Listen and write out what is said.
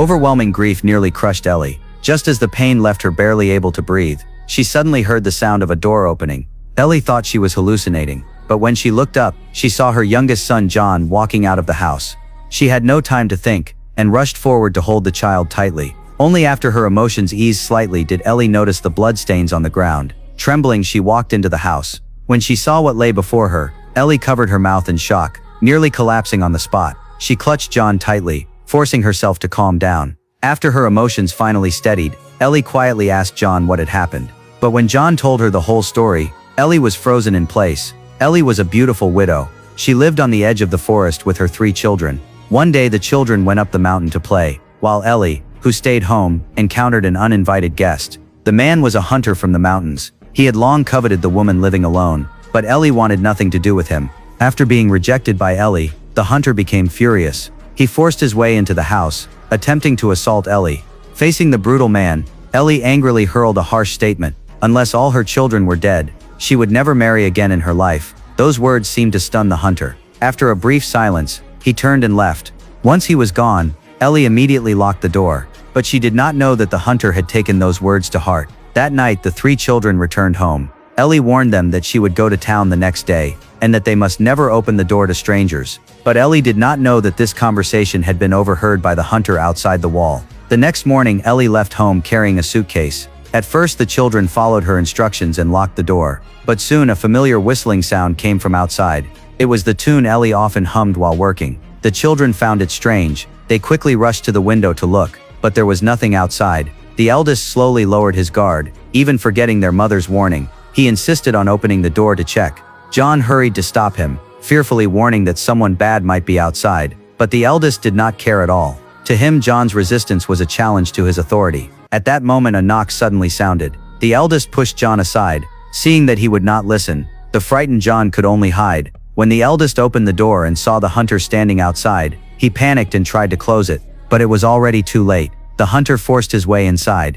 Overwhelming grief nearly crushed Ellie. Just as the pain left her barely able to breathe, she suddenly heard the sound of a door opening. Ellie thought she was hallucinating, but when she looked up, she saw her youngest son John walking out of the house. She had no time to think, and rushed forward to hold the child tightly. Only after her emotions eased slightly did Ellie notice the bloodstains on the ground. Trembling, she walked into the house. When she saw what lay before her, Ellie covered her mouth in shock, nearly collapsing on the spot. She clutched John tightly, forcing herself to calm down. After her emotions finally steadied, Ellie quietly asked John what had happened. But when John told her the whole story, Ellie was frozen in place. Ellie was a beautiful widow. She lived on the edge of the forest with her 3 children. One day the children went up the mountain to play, while Ellie, who stayed home, encountered an uninvited guest. The man was a hunter from the mountains. He had long coveted the woman living alone, but Ellie wanted nothing to do with him. After being rejected by Ellie, the hunter became furious. He forced his way into the house, attempting to assault Ellie. Facing the brutal man, Ellie angrily hurled a harsh statement. Unless all her children were dead, she would never marry again in her life. Those words seemed to stun the hunter. After a brief silence, he turned and left. Once he was gone, Ellie immediately locked the door, but she did not know that the hunter had taken those words to heart. That night, the 3 children returned home. Ellie warned them that she would go to town the next day, and that they must never open the door to strangers. But Ellie did not know that this conversation had been overheard by the hunter outside the wall. The next morning, Ellie left home carrying a suitcase. At first, the children followed her instructions and locked the door. But soon a familiar whistling sound came from outside. It was the tune Ellie often hummed while working. The children found it strange. They quickly rushed to the window to look, but there was nothing outside. The eldest slowly lowered his guard, even forgetting their mother's warning. He insisted on opening the door to check. John hurried to stop him, fearfully warning that someone bad might be outside. But the eldest did not care at all. To him, John's resistance was a challenge to his authority. At that moment, a knock suddenly sounded. The eldest pushed John aside, seeing that he would not listen. The frightened John could only hide. When the eldest opened the door and saw the hunter standing outside, he panicked and tried to close it, but it was already too late. The hunter forced his way inside.